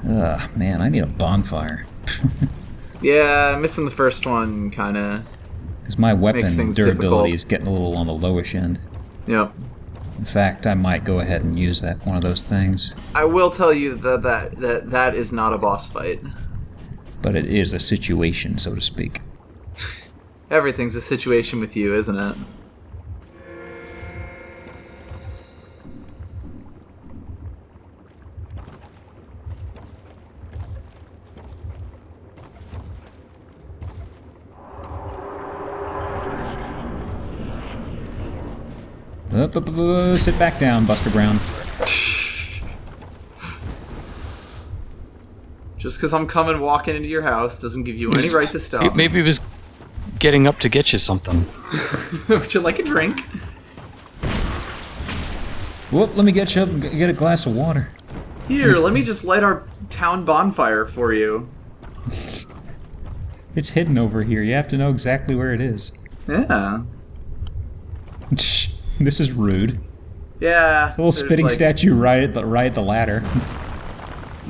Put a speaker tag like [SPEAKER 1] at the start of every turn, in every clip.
[SPEAKER 1] Ugh, man, I need a bonfire.
[SPEAKER 2] Yeah, missing the first one kind of...
[SPEAKER 1] Because my weapon
[SPEAKER 2] Makes things
[SPEAKER 1] durability
[SPEAKER 2] difficult.
[SPEAKER 1] is getting a little on the lowish end.
[SPEAKER 2] Yep.
[SPEAKER 1] In fact, I might go ahead and use one of those things.
[SPEAKER 2] I will tell you that is not a boss fight.
[SPEAKER 1] But it is a situation, so to speak.
[SPEAKER 2] Everything's a situation with you, isn't it?
[SPEAKER 1] Sit back down, Buster Brown.
[SPEAKER 2] Just because I'm coming walking into your house doesn't give you any right to stop.
[SPEAKER 3] Maybe he was getting up to get you something.
[SPEAKER 2] Would you like a drink?
[SPEAKER 1] Whoop, let me get a glass of water.
[SPEAKER 2] Here, let me just light our town bonfire for you.
[SPEAKER 1] It's hidden over here. You have to know exactly where it is.
[SPEAKER 2] Yeah.
[SPEAKER 1] This is rude.
[SPEAKER 2] Yeah.
[SPEAKER 1] A little spitting statue right at the ladder.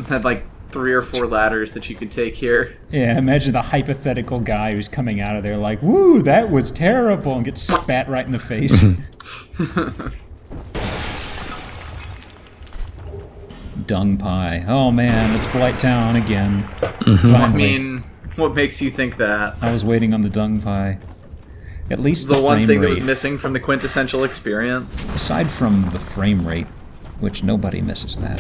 [SPEAKER 2] Had like 3 or 4 ladders that you could take here.
[SPEAKER 1] Yeah, imagine the hypothetical guy who's coming out of there like, woo, that was terrible, and gets spat right in the face. Dung pie. Oh man, it's Blight Town again.
[SPEAKER 2] I
[SPEAKER 1] Finally.
[SPEAKER 2] mean, what makes you think that?
[SPEAKER 1] I was waiting on the dung pie. At least
[SPEAKER 2] The one
[SPEAKER 1] frame
[SPEAKER 2] thing that
[SPEAKER 1] rate.
[SPEAKER 2] was missing from the quintessential experience?
[SPEAKER 1] Aside from the frame rate, which nobody misses that.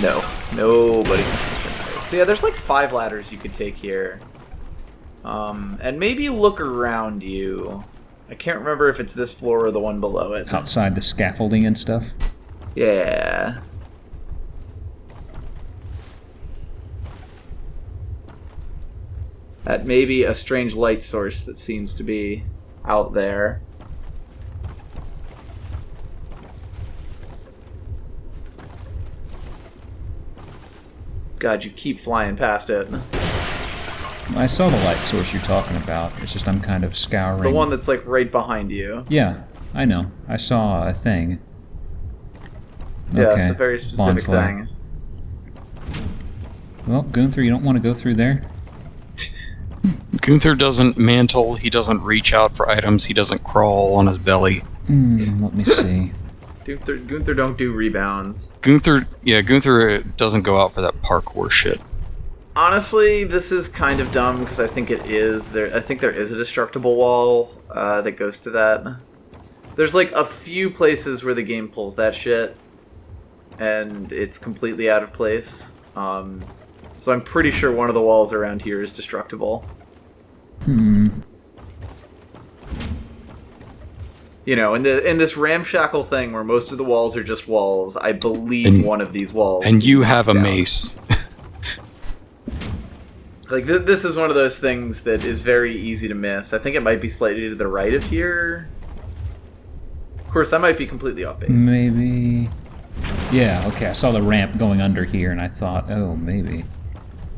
[SPEAKER 2] No. Nobody missed the frame rate. So yeah, there's like 5 ladders you could take here. And maybe look around you. I can't remember if it's this floor or the one below it.
[SPEAKER 1] Outside the scaffolding and stuff.
[SPEAKER 2] Yeah. That may be a strange light source that seems to be out there. God, you keep flying past it.
[SPEAKER 1] I saw the light source you're talking about. It's just I'm kind of scouring.
[SPEAKER 2] The one that's like right behind you.
[SPEAKER 1] Yeah, I know. I saw a thing.
[SPEAKER 2] Yeah,
[SPEAKER 1] Okay.
[SPEAKER 2] it's a very specific
[SPEAKER 1] Bonfire.
[SPEAKER 2] thing.
[SPEAKER 1] Well, Gunther, you don't want to go through there?
[SPEAKER 3] Gunther doesn't mantle, he doesn't reach out for items, he doesn't crawl on his belly.
[SPEAKER 1] Let me see.
[SPEAKER 2] Gunther don't do rebounds.
[SPEAKER 3] Gunther doesn't go out for that parkour shit.
[SPEAKER 2] Honestly, this is kind of dumb because I think it is there. I think there is a destructible wall that goes to that. There's like a few places where the game pulls that shit, and it's completely out of place. So I'm pretty sure one of the walls around here is destructible. You know, in this ramshackle thing where most of the walls are just walls, I believe one of these walls.
[SPEAKER 3] And you
[SPEAKER 2] is
[SPEAKER 3] have a
[SPEAKER 2] knocked down.
[SPEAKER 3] mace.
[SPEAKER 2] Like, this is one of those things that is very easy to miss. I think it might be slightly to the right of here. Of course, I might be completely off base.
[SPEAKER 1] Maybe... Yeah, okay, I saw the ramp going under here, and I thought, oh, maybe.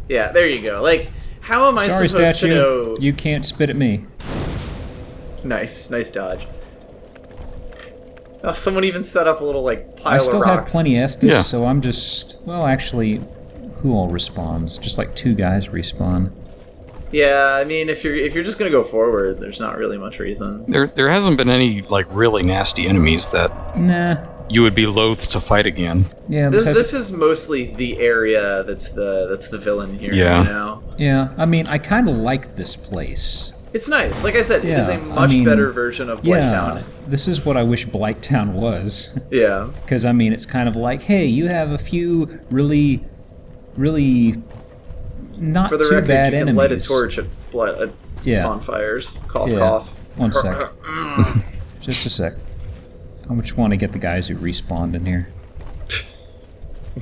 [SPEAKER 2] Yeah, there you go. Like, how am I
[SPEAKER 1] Sorry,
[SPEAKER 2] supposed
[SPEAKER 1] statue.
[SPEAKER 2] to know...
[SPEAKER 1] You can't spit at me.
[SPEAKER 2] Nice dodge. Oh, someone even set up a little, like, pile
[SPEAKER 1] I still
[SPEAKER 2] of
[SPEAKER 1] have
[SPEAKER 2] rocks.
[SPEAKER 1] plenty Estus,
[SPEAKER 3] Yeah.
[SPEAKER 1] so I'm just... Well, actually, who all respawns? Just like 2 guys respawn.
[SPEAKER 2] Yeah, I mean, if you're just gonna go forward, there's not really much reason.
[SPEAKER 3] There hasn't been any like really nasty enemies that
[SPEAKER 1] Nah.
[SPEAKER 3] you would be loath to fight again.
[SPEAKER 1] Yeah,
[SPEAKER 2] This is mostly the area that's the villain here.
[SPEAKER 3] Yeah.
[SPEAKER 2] You know?
[SPEAKER 1] Yeah, I mean, I kind of like this place.
[SPEAKER 2] It's nice. Like I said, it is
[SPEAKER 1] Yeah,
[SPEAKER 2] a
[SPEAKER 1] I
[SPEAKER 2] much
[SPEAKER 1] mean,
[SPEAKER 2] better version of Blighttown.
[SPEAKER 1] Yeah, this is what I wish Blighttown was.
[SPEAKER 2] Yeah.
[SPEAKER 1] Because, I mean, it's kind of like, hey, you have a few really not
[SPEAKER 2] For the
[SPEAKER 1] too
[SPEAKER 2] record,
[SPEAKER 1] bad
[SPEAKER 2] you can
[SPEAKER 1] enemies.
[SPEAKER 2] light a torch at
[SPEAKER 1] Yeah.
[SPEAKER 2] bonfires. Cough,
[SPEAKER 1] Yeah.
[SPEAKER 2] cough.
[SPEAKER 1] One sec. Just a sec. I just want to get the guys who respawned in here.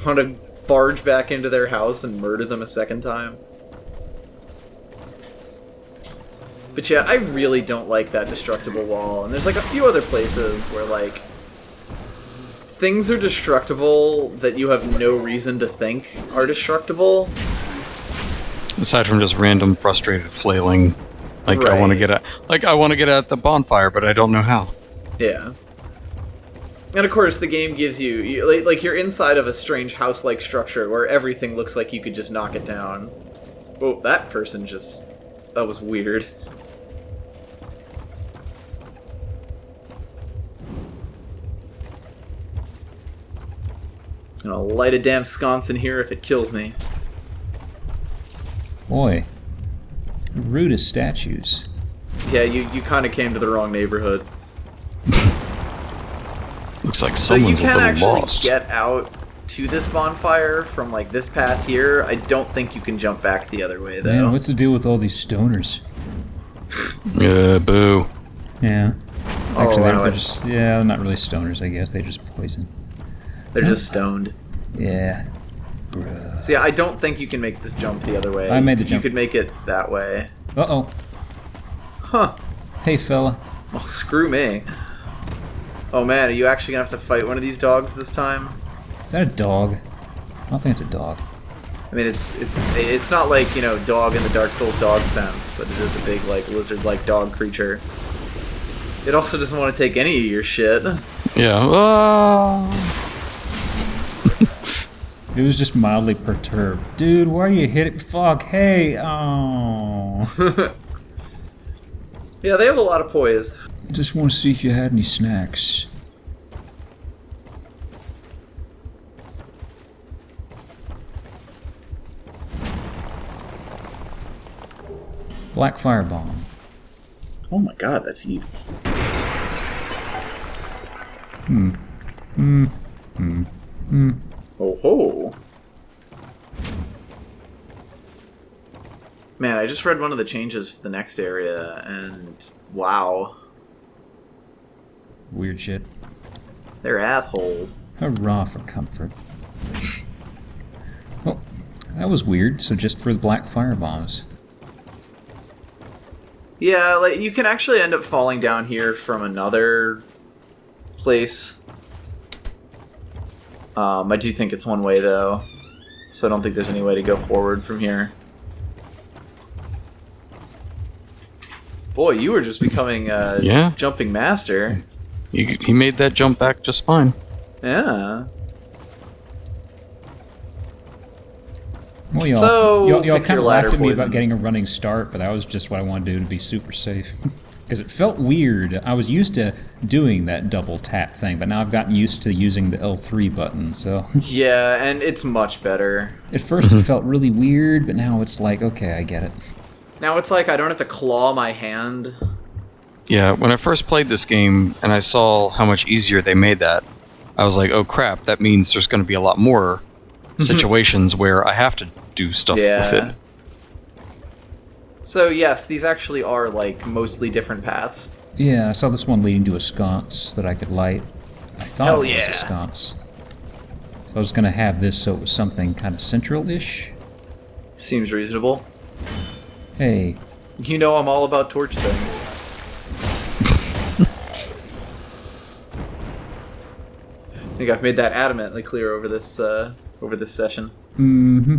[SPEAKER 2] Want to barge back into their house and murder them a second time? But yeah, I really don't like that destructible wall. And there's like a few other places where like things are destructible that you have no reason to think are destructible.
[SPEAKER 3] Aside from just random frustrated flailing, like I want to
[SPEAKER 2] Right.
[SPEAKER 3] get at the bonfire, but I don't know how.
[SPEAKER 2] Yeah. And of course, the game gives like you're inside of a strange house-like structure where everything looks like you could just knock it down. Oh, that person just... That was weird. And I'll light a damn sconce in here if it kills me.
[SPEAKER 1] Boy, rudest statues.
[SPEAKER 2] Yeah, you kind of came to the wrong neighborhood.
[SPEAKER 3] Looks like
[SPEAKER 2] So you
[SPEAKER 3] someone's a
[SPEAKER 2] can
[SPEAKER 3] little
[SPEAKER 2] actually
[SPEAKER 3] lost.
[SPEAKER 2] get out to this bonfire from like this path here. I don't think you can jump back the other way though.
[SPEAKER 1] Man, what's the deal with all these stoners?
[SPEAKER 3] Boo.
[SPEAKER 1] Yeah.
[SPEAKER 2] Oh,
[SPEAKER 1] Actually,
[SPEAKER 2] wow.
[SPEAKER 1] they're just, yeah, not really stoners, I guess. They just poison.
[SPEAKER 2] They're just stoned.
[SPEAKER 1] Yeah. Bruh.
[SPEAKER 2] So yeah, I don't think you can make this jump the other way.
[SPEAKER 1] I made the jump.
[SPEAKER 2] You could make it that way.
[SPEAKER 1] Uh-oh.
[SPEAKER 2] Huh.
[SPEAKER 1] Hey, fella.
[SPEAKER 2] Well, screw me. Oh man, are you actually gonna have to fight one of these dogs this time?
[SPEAKER 1] Is that a dog? I don't think it's a dog.
[SPEAKER 2] I mean, it's not like, you know, dog in the Dark Souls dog sense, but it is a big, like, lizard-like dog creature. It also doesn't want to take any of your shit.
[SPEAKER 3] Yeah.
[SPEAKER 1] It was just mildly perturbed. Dude, why are you hitting? Fuck, hey, oh.
[SPEAKER 2] Yeah, they have a lot of poise.
[SPEAKER 1] Just want to see if you had any snacks. Black firebomb.
[SPEAKER 2] Oh my god, that's evil. Oh ho. Man, I just read one of the changes for the next area, and wow.
[SPEAKER 1] Weird shit.
[SPEAKER 2] They're assholes.
[SPEAKER 1] Hurrah for comfort. Oh, that was weird. So just for the black firebombs.
[SPEAKER 2] Yeah, like, you can actually end up falling down here from another place. I do think it's one way, though. So I don't think there's any way to go forward from here. Boy, you were just becoming a
[SPEAKER 3] Yeah.
[SPEAKER 2] jumping master.
[SPEAKER 3] He made that jump back just fine.
[SPEAKER 2] Yeah.
[SPEAKER 1] Well, y'all,
[SPEAKER 2] So,
[SPEAKER 1] y'all
[SPEAKER 2] pick
[SPEAKER 1] kind
[SPEAKER 2] your
[SPEAKER 1] of
[SPEAKER 2] ladder
[SPEAKER 1] laughed at me
[SPEAKER 2] poison.
[SPEAKER 1] about getting a running start, but that was just what I wanted to do to be super safe. Because it felt weird. I was used to doing that double tap thing, but now I've gotten used to using the L3 button, so...
[SPEAKER 2] Yeah, and it's much better.
[SPEAKER 1] At first it felt really weird, but now it's like, okay, I get it.
[SPEAKER 2] Now it's like I don't have to claw my hand.
[SPEAKER 3] Yeah, when I first played this game and I saw how much easier they made that, I was like, oh crap, that means there's going to be a lot more situations where I have to do stuff with it.
[SPEAKER 2] So yes, these actually are like mostly different paths.
[SPEAKER 1] Yeah, I saw this one leading to a sconce that I could light. I thought
[SPEAKER 2] Hell
[SPEAKER 1] it was
[SPEAKER 2] yeah.
[SPEAKER 1] a sconce. So I was going to have this so it was something kind of central-ish.
[SPEAKER 2] Seems reasonable.
[SPEAKER 1] Hey,
[SPEAKER 2] You know I'm all about torch things. I think I've made that adamantly clear over this session.
[SPEAKER 1] mm-hmm.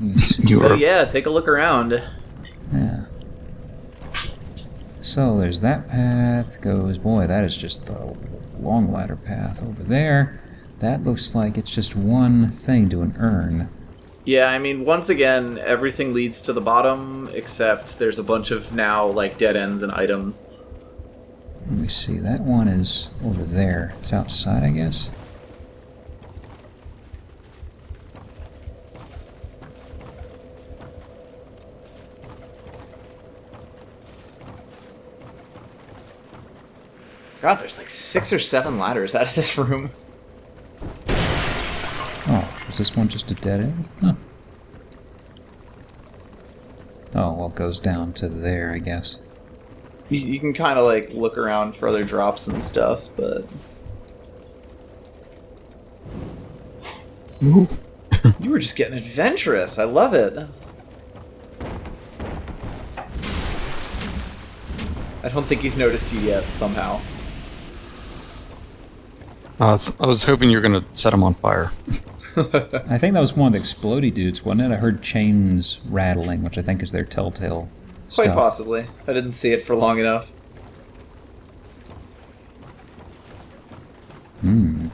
[SPEAKER 3] You
[SPEAKER 2] So
[SPEAKER 3] are
[SPEAKER 2] yeah, take a look around.
[SPEAKER 1] Yeah. So there's that path goes. Boy, that is just the long ladder path over there. That looks like it's just one thing to an urn.
[SPEAKER 2] Yeah, I mean, once again, everything leads to the bottom, except there's a bunch of now, like, dead ends and items.
[SPEAKER 1] Let me see. That one is over there. It's outside, I guess.
[SPEAKER 2] God, there's like 6 or 7 ladders out of this room.
[SPEAKER 1] Oh, is this one just a dead end? Huh. Oh, well, it goes down to there, I guess.
[SPEAKER 2] You can kind of, like, look around for other drops and stuff, but...
[SPEAKER 3] Ooh.
[SPEAKER 2] You were just getting adventurous. I love it. I don't think he's noticed you yet, somehow.
[SPEAKER 3] I was hoping you were going to set him on fire.
[SPEAKER 1] I think that was one of the explodey dudes, wasn't it? I heard chains rattling, which I think is their telltale
[SPEAKER 2] Quite
[SPEAKER 1] stuff.
[SPEAKER 2] possibly. I didn't see it for long enough.
[SPEAKER 1] Hmm.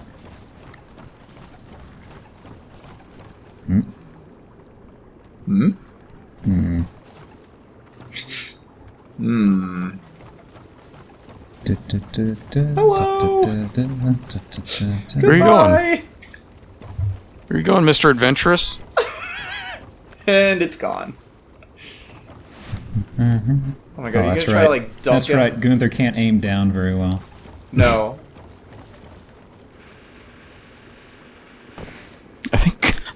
[SPEAKER 1] Hmm.
[SPEAKER 2] Hmm?
[SPEAKER 1] Hmm.
[SPEAKER 2] Hmm.
[SPEAKER 1] Hello.
[SPEAKER 3] Where are you going?
[SPEAKER 2] Goodbye!
[SPEAKER 3] Where are you going, Mr. Adventurous?
[SPEAKER 2] And it's gone. Oh my god,
[SPEAKER 1] Oh,
[SPEAKER 2] you
[SPEAKER 1] that's
[SPEAKER 2] gonna try
[SPEAKER 1] right.
[SPEAKER 2] to like dunk
[SPEAKER 1] That's
[SPEAKER 2] him?
[SPEAKER 1] right. Gunther can't aim down very well.
[SPEAKER 2] No.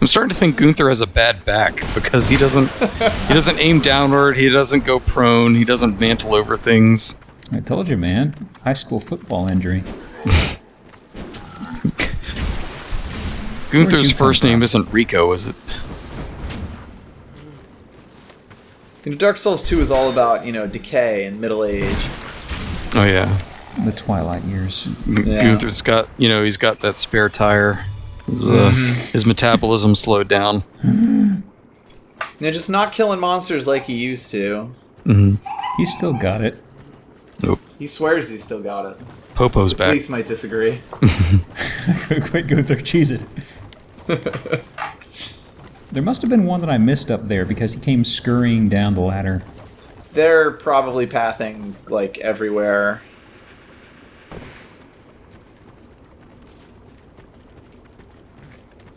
[SPEAKER 3] I'm starting to think Gunther has a bad back because he doesn't aim downward, he doesn't go prone, he doesn't mantle over things.
[SPEAKER 1] I told you, man. High school football injury.
[SPEAKER 3] Gunther's
[SPEAKER 1] you come
[SPEAKER 3] first name
[SPEAKER 1] from?
[SPEAKER 3] isn't Rico, is it?
[SPEAKER 2] You know, Dark Souls 2 is all about, decay and middle age.
[SPEAKER 3] Oh yeah.
[SPEAKER 1] The Twilight years.
[SPEAKER 2] Yeah.
[SPEAKER 3] Gunther's got, he's got that spare tire. His metabolism slowed down.
[SPEAKER 2] Just not killing monsters like he used to.
[SPEAKER 1] He still got it.
[SPEAKER 3] Nope.
[SPEAKER 2] He swears he's still got it.
[SPEAKER 3] Popo's back.
[SPEAKER 2] Police might disagree.
[SPEAKER 1] Quit Gunther, cheese it. There must have been one that I missed up there because he came scurrying down the ladder.
[SPEAKER 2] They're probably pathing, like, everywhere.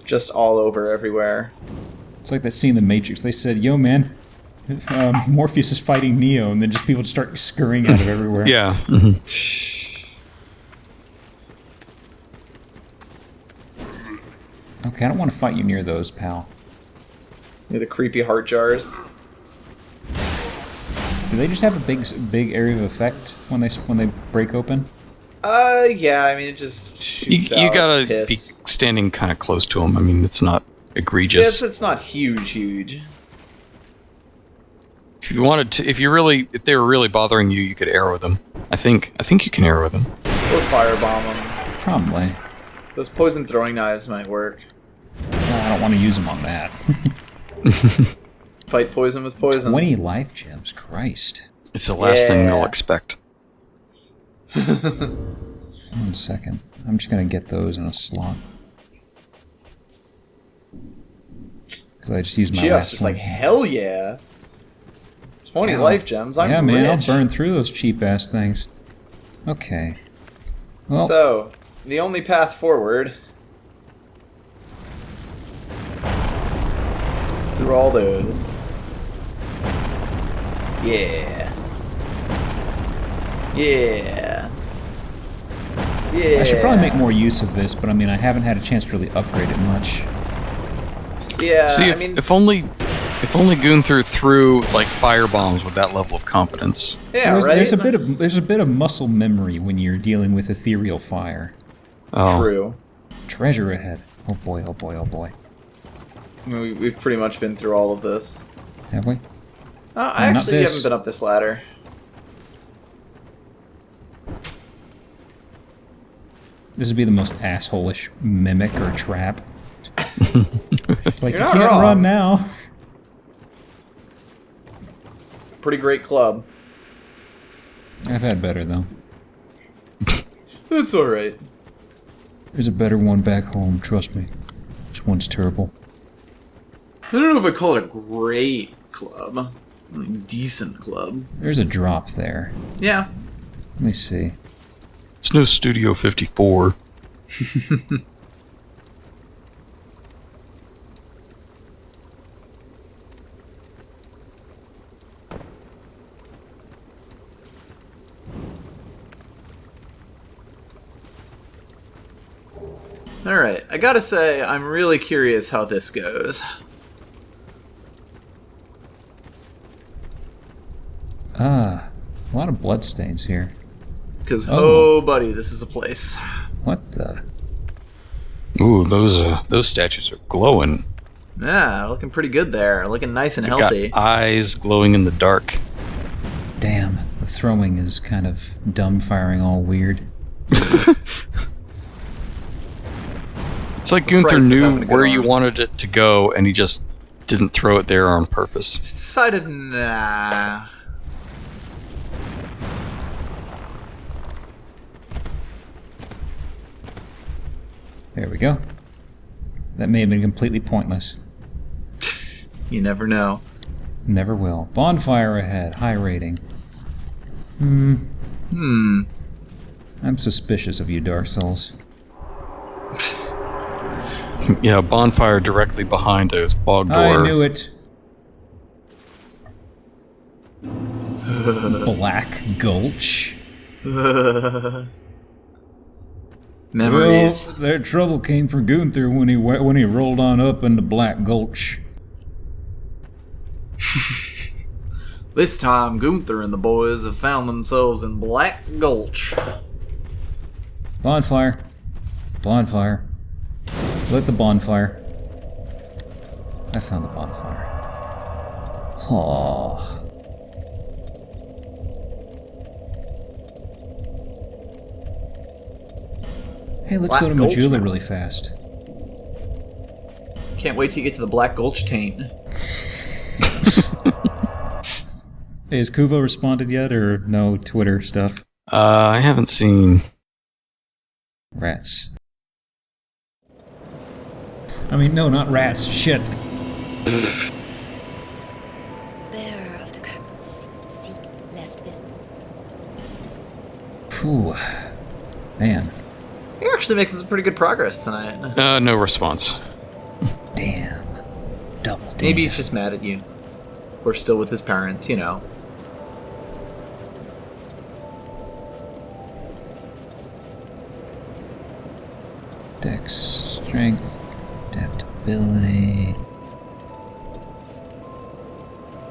[SPEAKER 2] Just all over everywhere.
[SPEAKER 1] It's like that scene in The Matrix. They said, yo, man, Morpheus is fighting Neo, and then just people just start scurrying out of everywhere.
[SPEAKER 3] Yeah.
[SPEAKER 1] Okay, I don't want to fight you near those, pal.
[SPEAKER 2] The creepy heart jars.
[SPEAKER 1] Do they just have a big area of effect when they break open?
[SPEAKER 2] Yeah, I mean, it just shoots
[SPEAKER 3] You
[SPEAKER 2] out
[SPEAKER 3] gotta
[SPEAKER 2] piss.
[SPEAKER 3] be standing kind of close to him. I mean, it's not
[SPEAKER 2] Yeah,
[SPEAKER 3] egregious.
[SPEAKER 2] it's not huge.
[SPEAKER 3] If you wanted to, if they were really bothering you, you could arrow them. I think you can arrow them.
[SPEAKER 2] Or firebomb them.
[SPEAKER 1] Probably.
[SPEAKER 2] Those poison throwing knives might work.
[SPEAKER 1] I don't want to use them on that.
[SPEAKER 2] Fight poison with poison.
[SPEAKER 1] 20 life gems, Christ.
[SPEAKER 3] It's the last thing they'll
[SPEAKER 2] Yeah.
[SPEAKER 3] expect.
[SPEAKER 1] 1 second. I'm just going to get those in a slot. Because I just used my
[SPEAKER 2] Geoff's
[SPEAKER 1] last
[SPEAKER 2] just
[SPEAKER 1] one.
[SPEAKER 2] like, hell yeah. 20
[SPEAKER 1] Yeah.
[SPEAKER 2] life gems, I'm
[SPEAKER 1] yeah, man,
[SPEAKER 2] rich.
[SPEAKER 1] I'll burn through those cheap-ass things. Okay. Well,
[SPEAKER 2] So, the only path forward is through all those. Yeah. Yeah. Yeah.
[SPEAKER 1] I should probably make more use of this, but I mean, I haven't had a chance to really upgrade it much.
[SPEAKER 2] Yeah,
[SPEAKER 3] See,
[SPEAKER 2] I mean,
[SPEAKER 3] if only Gunther threw like fire bombs with that level of competence.
[SPEAKER 2] yeah,
[SPEAKER 1] there's,
[SPEAKER 2] right?
[SPEAKER 1] there's a bit of muscle memory when you're dealing with ethereal fire.
[SPEAKER 3] Oh,
[SPEAKER 2] True.
[SPEAKER 1] Treasure ahead. Oh boy, oh boy, oh boy.
[SPEAKER 2] I mean, we've pretty much been through all of this.
[SPEAKER 1] Have we?
[SPEAKER 2] I
[SPEAKER 1] not
[SPEAKER 2] actually
[SPEAKER 1] this.
[SPEAKER 2] haven't been up this ladder.
[SPEAKER 1] This would be the most asshole-ish mimic or trap. It's like,
[SPEAKER 2] You're
[SPEAKER 1] you
[SPEAKER 2] not
[SPEAKER 1] can't
[SPEAKER 2] wrong.
[SPEAKER 1] run now.
[SPEAKER 2] Pretty great club.
[SPEAKER 1] I've had better, though.
[SPEAKER 2] That's alright.
[SPEAKER 1] There's a better one back home, trust me. This one's terrible.
[SPEAKER 2] I don't know if I call it a great club. Decent club.
[SPEAKER 1] There's a drop there.
[SPEAKER 2] Yeah.
[SPEAKER 1] Let me see.
[SPEAKER 3] it's no Studio 54.
[SPEAKER 2] Alright, I gotta say, I'm really curious how this goes.
[SPEAKER 1] Ah, a lot of bloodstains here.
[SPEAKER 2] Because,
[SPEAKER 1] Oh.
[SPEAKER 2] oh, buddy, this is a place.
[SPEAKER 1] What the?
[SPEAKER 3] Ooh, those statues are glowing.
[SPEAKER 2] Yeah, looking pretty good there. Looking nice and
[SPEAKER 3] They
[SPEAKER 2] healthy.
[SPEAKER 3] got eyes glowing in the dark.
[SPEAKER 1] Damn, the throwing is kind of dumbfiring all weird.
[SPEAKER 3] It's like Gunther
[SPEAKER 2] Price of
[SPEAKER 3] knew
[SPEAKER 2] having a good
[SPEAKER 3] where you
[SPEAKER 2] arm.
[SPEAKER 3] wanted it to go, and he just didn't throw it there on purpose.
[SPEAKER 2] Decided, nah.
[SPEAKER 1] There we go. That may have been completely pointless.
[SPEAKER 2] You never know.
[SPEAKER 1] Never will. Bonfire ahead. High rating. I'm suspicious of you, Dark Souls.
[SPEAKER 3] Yeah, bonfire directly behind a fog door.
[SPEAKER 1] I knew it. Black Gulch.
[SPEAKER 2] Memories.
[SPEAKER 1] Well, their trouble came from Gunther when he rolled on up into Black Gulch.
[SPEAKER 2] This time, Gunther and the boys have found themselves in Black Gulch.
[SPEAKER 1] Bonfire. Bonfire. Lit the bonfire. I found the bonfire. Aww. Hey, let's
[SPEAKER 2] Black
[SPEAKER 1] go to
[SPEAKER 2] Gulch
[SPEAKER 1] Majula
[SPEAKER 2] now.
[SPEAKER 1] really fast.
[SPEAKER 2] Can't wait till you get to the Black Gulch taint.
[SPEAKER 1] Hey, has Kuvo responded yet, or no Twitter stuff?
[SPEAKER 3] I haven't seen.
[SPEAKER 1] Rats. I mean, no, not rats. Shit.
[SPEAKER 4] Bearer of the curtains, seek lest this.
[SPEAKER 1] Phew. Man.
[SPEAKER 2] You're actually making some pretty good progress tonight.
[SPEAKER 3] No response.
[SPEAKER 1] Damn. Double damn.
[SPEAKER 2] Maybe he's just mad at you. Or still with his parents, you know.
[SPEAKER 1] Dex, strength, adaptability.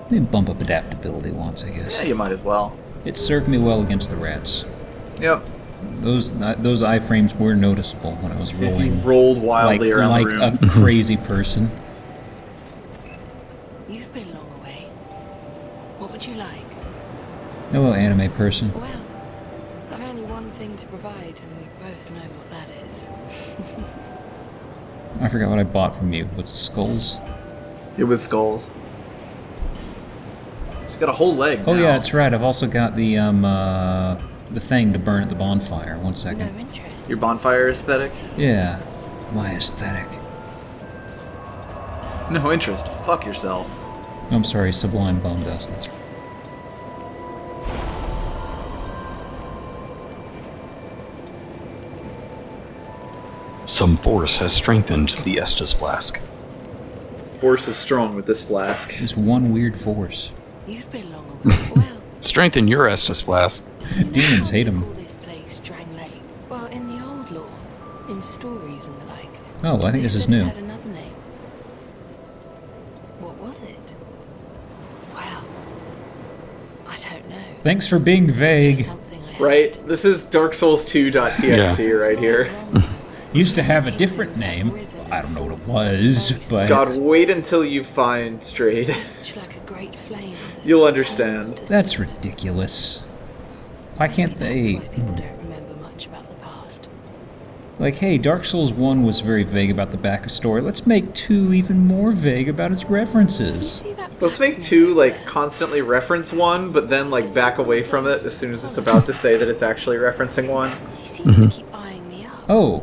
[SPEAKER 1] Let me bump up adaptability once, I guess.
[SPEAKER 2] Yeah, you might as well.
[SPEAKER 1] It served me well against the rats.
[SPEAKER 2] Yep.
[SPEAKER 1] Those iframes were noticeable when I was
[SPEAKER 2] As you
[SPEAKER 1] rolling
[SPEAKER 2] rolled wildly around
[SPEAKER 1] like
[SPEAKER 2] the room.
[SPEAKER 1] a crazy person.
[SPEAKER 4] You've been long away. What would you like?
[SPEAKER 1] Hello, anime person.
[SPEAKER 4] Well, I've only one thing to provide, and we both know what that is.
[SPEAKER 1] I forgot what I bought from you. What's it, skulls?
[SPEAKER 2] It was skulls. She's got a whole leg
[SPEAKER 1] Oh
[SPEAKER 2] now.
[SPEAKER 1] yeah, that's right. I've also got the thing to burn at the bonfire. One
[SPEAKER 4] No
[SPEAKER 1] second.
[SPEAKER 4] interest.
[SPEAKER 2] Your bonfire aesthetic?
[SPEAKER 1] Yeah, my aesthetic.
[SPEAKER 2] No interest. Fuck yourself.
[SPEAKER 1] I'm sorry, Sublime Bone Dust. That's
[SPEAKER 3] Some force has strengthened the Estus flask.
[SPEAKER 2] Force is strong with this flask.
[SPEAKER 1] just one weird force.
[SPEAKER 4] You've been long away. Well,
[SPEAKER 3] Strengthen your Estus flask.
[SPEAKER 1] Demons hate 'em.
[SPEAKER 4] Call this place Drang Lake. Well, in the old lore, in stories and the like.
[SPEAKER 1] Oh, I think this is
[SPEAKER 4] said it
[SPEAKER 1] new.
[SPEAKER 4] had another name. What was it? Well, I don't know.
[SPEAKER 1] Thanks for being
[SPEAKER 4] It's just
[SPEAKER 1] vague.
[SPEAKER 4] something I heard.
[SPEAKER 2] Right? This is Dark Souls 2.txt right here.
[SPEAKER 1] Used to have a different name. I don't know what it was, but
[SPEAKER 2] God, wait until you find Strayed.
[SPEAKER 4] It's like a great flame that
[SPEAKER 2] You'll
[SPEAKER 4] returns
[SPEAKER 2] understand.
[SPEAKER 4] to
[SPEAKER 1] that's
[SPEAKER 4] sun.
[SPEAKER 1] ridiculous. Why can't
[SPEAKER 4] That's
[SPEAKER 1] they?
[SPEAKER 4] why people don't remember much about the past.
[SPEAKER 1] Like, hey, Dark Souls 1 was very vague about the backstory. Let's make 2 even more vague about its references.
[SPEAKER 4] See that
[SPEAKER 2] Let's make
[SPEAKER 4] blacksmith
[SPEAKER 2] 2,
[SPEAKER 4] over
[SPEAKER 2] like,
[SPEAKER 4] there?
[SPEAKER 2] constantly reference 1, but then, like, back away from it as soon as it's about to say that it's actually referencing 1.
[SPEAKER 4] He seems to keep eyeing me up.
[SPEAKER 1] Oh,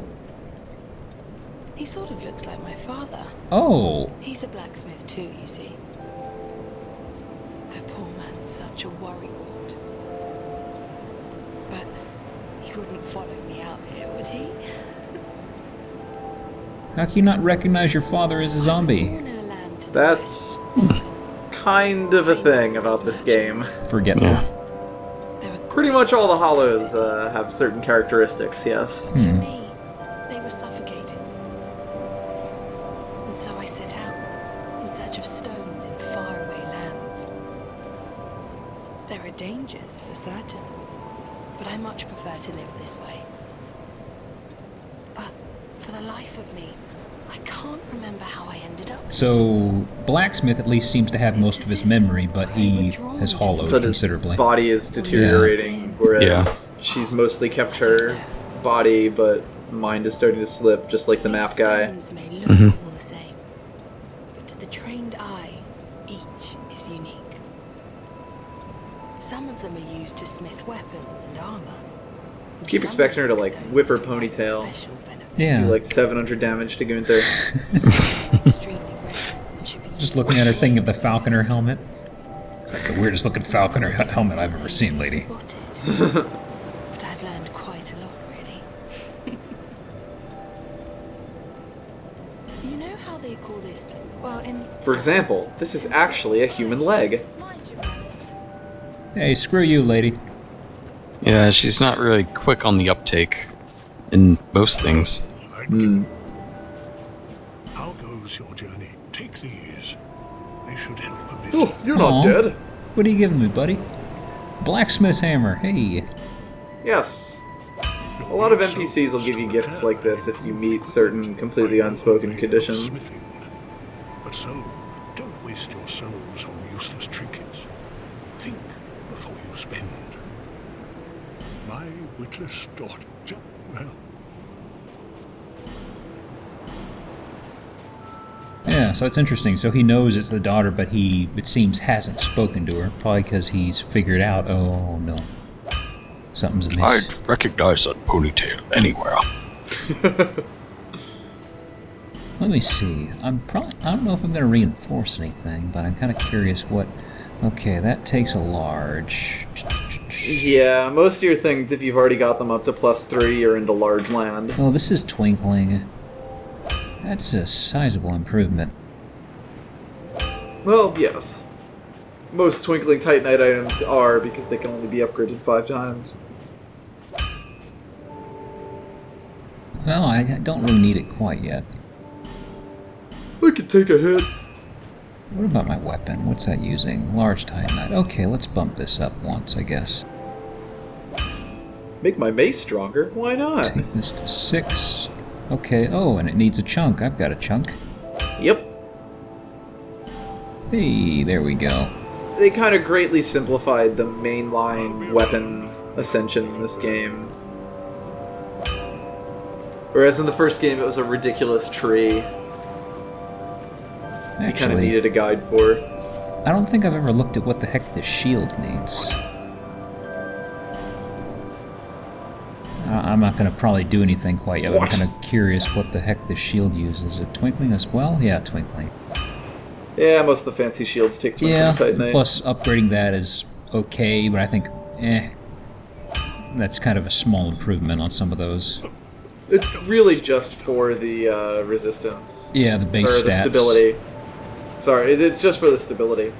[SPEAKER 4] He sort of looks like my father.
[SPEAKER 1] oh.
[SPEAKER 4] He's a blacksmith too, you see. The poor man's such a worrywart. But he wouldn't follow me out here, would he?
[SPEAKER 1] How can you not recognize your father as a
[SPEAKER 4] I was
[SPEAKER 1] zombie?
[SPEAKER 4] born in a land to the
[SPEAKER 2] That's
[SPEAKER 4] west.
[SPEAKER 2] kind of a thing about this game.
[SPEAKER 1] Forgetful.
[SPEAKER 3] Yeah.
[SPEAKER 4] There were
[SPEAKER 2] Pretty much all the
[SPEAKER 4] great
[SPEAKER 2] hollows
[SPEAKER 4] cities.
[SPEAKER 2] have certain characteristics, yes.
[SPEAKER 4] For me, they were suffocating. And so I set out in search of stones in faraway lands. There are dangers for certain, but I much prefer to live this way. But for the life of me, I can't remember how I ended up.
[SPEAKER 1] So, Blacksmith at least seems to have most of his memory, but he has hollowed
[SPEAKER 2] But his
[SPEAKER 1] considerably.
[SPEAKER 2] body is deteriorating, whereas
[SPEAKER 3] Yeah.
[SPEAKER 2] she's mostly kept her body, but mind is starting to slip, just like the
[SPEAKER 4] These
[SPEAKER 2] map guy.
[SPEAKER 4] stones may look all the same, but to the trained eye, each is unique. Some of them are used to smith weapons and armor.
[SPEAKER 2] Keep expecting her to, like, whip her ponytail.
[SPEAKER 1] Yeah.
[SPEAKER 2] Do, like, 700 damage to Gunther.
[SPEAKER 1] Just looking at her thinking of the Falconer helmet. That's the weirdest looking Falconer helmet I've ever seen, lady.
[SPEAKER 4] But I've learned quite a lot, really. You know how they call this place? Well, in...
[SPEAKER 2] For example, this is actually a human leg.
[SPEAKER 4] Mind your manners.
[SPEAKER 1] Hey, screw you, lady.
[SPEAKER 3] Yeah, she's not really quick on the uptake in most things.
[SPEAKER 5] How goes your journey? Take these. They should help a bit.
[SPEAKER 2] Oh, you're not
[SPEAKER 1] Aw.
[SPEAKER 2] dead.
[SPEAKER 1] What are you giving me, buddy? Blacksmith's hammer. Hey.
[SPEAKER 2] Yes. A lot of NPCs will give you gifts like this if you meet certain completely unspoken conditions.
[SPEAKER 5] But so, don't waste your souls on useless trinkets. Think before you spend. My witless daughter. Well,
[SPEAKER 1] Yeah, so it's interesting. So he knows it's the daughter, but he, it seems, hasn't spoken to her. Probably because he's figured out, oh no, something's amiss.
[SPEAKER 3] I'd recognize that ponytail anywhere.
[SPEAKER 1] Let me see. I don't know if I'm going to reinforce anything, but I'm kind of curious what... Okay, that takes a large...
[SPEAKER 2] Yeah, most of your things, if you've already got them up to +3, are into large land.
[SPEAKER 1] Oh, this is twinkling. That's a sizable improvement.
[SPEAKER 2] Well, yes. Most Twinkling Titanite items are, because they can only be upgraded 5 times.
[SPEAKER 1] Well, I don't really need it quite yet.
[SPEAKER 2] I could take a hit.
[SPEAKER 1] What about my weapon? What's that using? Large Titanite. Okay, let's bump this up once, I guess.
[SPEAKER 2] Make my mace stronger? Why not?
[SPEAKER 1] Take this to 6. Okay, oh, and it needs a chunk. I've got a chunk.
[SPEAKER 2] Yep.
[SPEAKER 1] Hey, there we go.
[SPEAKER 2] They kind of greatly simplified the mainline weapon ascension in this game. Whereas in the first game it was a ridiculous tree. You kind of
[SPEAKER 1] Actually,
[SPEAKER 2] needed a guide for.
[SPEAKER 1] I don't think I've ever looked at what the heck the shield needs. I'm not going to probably do anything quite yet.
[SPEAKER 2] What?
[SPEAKER 1] I'm kind of curious what the heck the shield uses. Is it twinkling as well? Yeah, twinkling.
[SPEAKER 2] Yeah, most of the fancy shields take Twinkling
[SPEAKER 1] Yeah,
[SPEAKER 2] Titanite.
[SPEAKER 1] plus upgrading that is okay, but I think, that's kind of a small improvement on some of those.
[SPEAKER 2] It's really just for the resistance.
[SPEAKER 1] Yeah, the base
[SPEAKER 2] Or the
[SPEAKER 1] stats.
[SPEAKER 2] stability. Sorry, it's just for the stability.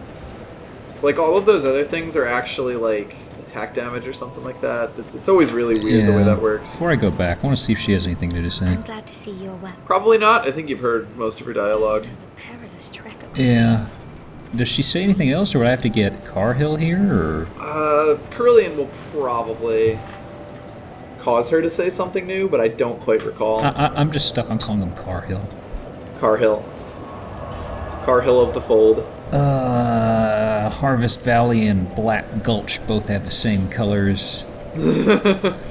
[SPEAKER 2] Like, all of those other things are actually, like, attack damage or something like that. It's always really weird the way that works.
[SPEAKER 1] Before I go back, I want to see if she has anything to say.
[SPEAKER 6] I'm glad to see you're well.
[SPEAKER 2] Probably not. I think you've heard most of her dialogue.
[SPEAKER 6] It was a perilous trek.
[SPEAKER 1] Yeah. Does she say anything else, or would I have to get Carhill here, or...
[SPEAKER 2] Carillion will probably cause her to say something new, but I don't quite recall.
[SPEAKER 1] I'm just stuck on calling him Carhill.
[SPEAKER 2] Carhill. Carhill of the Fold.
[SPEAKER 1] Harvest Valley and Black Gulch both have the same colors.
[SPEAKER 2] You're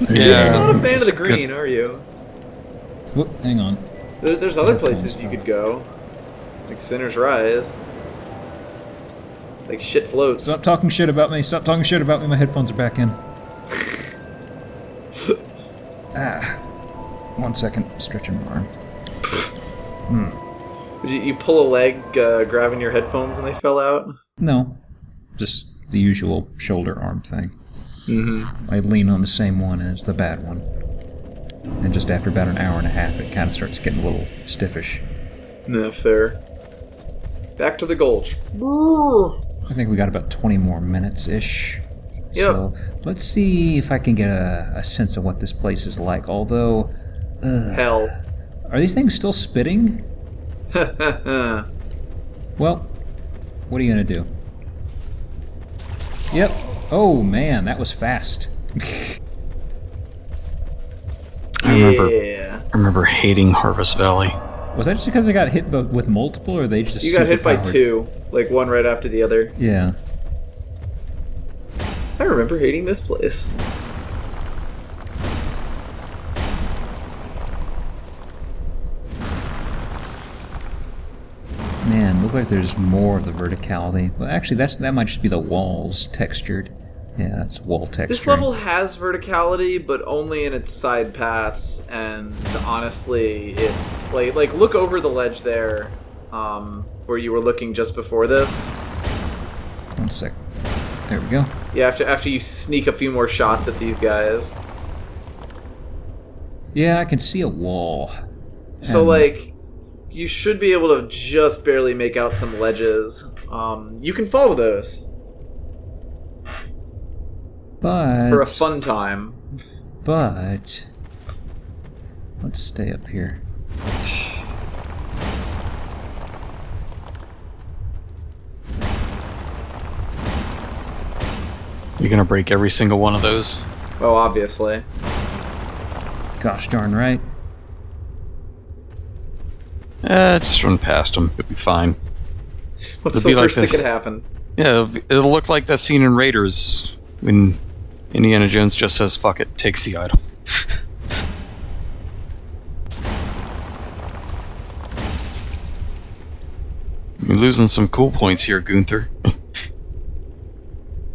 [SPEAKER 3] Yeah.
[SPEAKER 2] not a fan of
[SPEAKER 3] it's
[SPEAKER 2] the green,
[SPEAKER 3] good.
[SPEAKER 2] are you?
[SPEAKER 1] Whoop, hang on.
[SPEAKER 2] There's other
[SPEAKER 1] Headphones
[SPEAKER 2] places you
[SPEAKER 1] fell.
[SPEAKER 2] could go. Like Sinner's Rise. Like shit floats.
[SPEAKER 1] Stop talking shit about me. Stop talking shit about me. My headphones are back in. 1 second. Stretching my arm.
[SPEAKER 2] Did you pull a leg grabbing your headphones and they fell out?
[SPEAKER 1] No. Just the usual shoulder arm thing. Mm-hmm. I lean on the same one as the bad one. And just after about an hour and a half, it kind of starts getting a little stiffish.
[SPEAKER 2] No, fair. Back to the Gulch.
[SPEAKER 1] I think we got about 20 more minutes-ish.
[SPEAKER 2] Yep.
[SPEAKER 1] So let's see if I can get a sense of what this place is like. Although,
[SPEAKER 2] Hell.
[SPEAKER 1] are these things still spitting? Well, what are you going to do? Yep. Oh, man, that was fast.
[SPEAKER 2] Yeah.
[SPEAKER 3] I remember hating Harvest Valley.
[SPEAKER 1] Was that just because I got hit with multiple, or are they just
[SPEAKER 2] You got hit by
[SPEAKER 1] superpowered?
[SPEAKER 2] 2. Like one right after the other.
[SPEAKER 1] Yeah.
[SPEAKER 2] I remember hating this place.
[SPEAKER 1] Man, look like there's more of the verticality. Well, actually, that might just be the walls textured. Yeah, that's wall texture.
[SPEAKER 2] This level has verticality, but only in its side paths, and honestly, it's like look over the ledge there, where you were looking just before this.
[SPEAKER 1] 1 sec. There we go.
[SPEAKER 2] Yeah, after you sneak a few more shots at these guys.
[SPEAKER 1] Yeah, I can see a wall.
[SPEAKER 2] So,
[SPEAKER 1] And-
[SPEAKER 2] like, you should be able to just barely make out some ledges. You can follow those
[SPEAKER 1] But...
[SPEAKER 2] for a fun time.
[SPEAKER 1] But... Let's stay up here.
[SPEAKER 3] You're gonna break every single one of those.
[SPEAKER 2] Well, obviously.
[SPEAKER 1] Gosh darn right.
[SPEAKER 3] Just run past them. It'll be fine.
[SPEAKER 2] What's
[SPEAKER 3] It'll
[SPEAKER 2] the
[SPEAKER 3] be like
[SPEAKER 2] worst that
[SPEAKER 3] this.
[SPEAKER 2] could happen?
[SPEAKER 3] Yeah, it'll look like that scene in Raiders when Indiana Jones just says, fuck it, takes the idol. You're losing some cool points here, Gunther.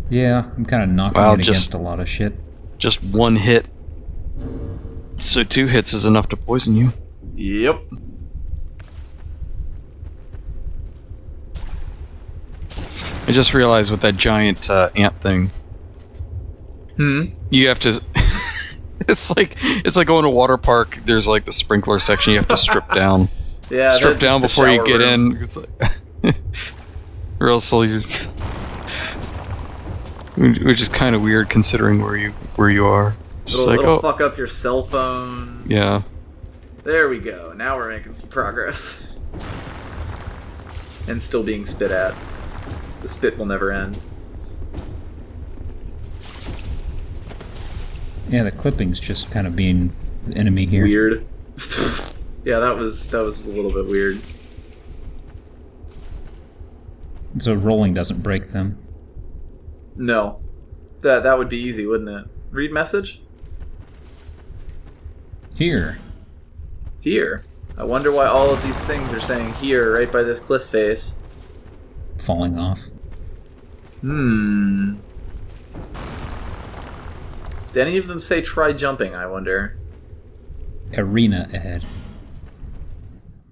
[SPEAKER 1] Yeah, I'm kind of knocking
[SPEAKER 3] Wow,
[SPEAKER 1] it
[SPEAKER 3] just-
[SPEAKER 1] against a lot of shit.
[SPEAKER 3] Just one hit. So 2 hits is enough to poison you.
[SPEAKER 2] Yep.
[SPEAKER 3] I just realized with that giant ant thing, you have to. it's like going to a water park. There's like the sprinkler section. You have to strip down,
[SPEAKER 2] Yeah.
[SPEAKER 3] strip
[SPEAKER 2] that's
[SPEAKER 3] down
[SPEAKER 2] the
[SPEAKER 3] before you
[SPEAKER 2] shower
[SPEAKER 3] get
[SPEAKER 2] room.
[SPEAKER 3] in. It's like, or else you, which is kind of weird considering where you are. Just
[SPEAKER 2] It'll,
[SPEAKER 3] like,
[SPEAKER 2] it'll
[SPEAKER 3] oh,
[SPEAKER 2] fuck up your cell phone.
[SPEAKER 3] yeah.
[SPEAKER 2] There we go. Now we're making some progress. And still being spit at. The spit will never end.
[SPEAKER 1] Yeah, the clipping's just kind of being the enemy here.
[SPEAKER 2] Weird. Yeah, that was a little bit weird.
[SPEAKER 1] So rolling doesn't break them.
[SPEAKER 2] No. That would be easy, wouldn't it? Read message?
[SPEAKER 1] Here.
[SPEAKER 2] Here. I wonder why all of these things are saying here, right by this cliff face.
[SPEAKER 1] Falling off.
[SPEAKER 2] Did any of them say try jumping, I wonder?
[SPEAKER 1] Arena ahead.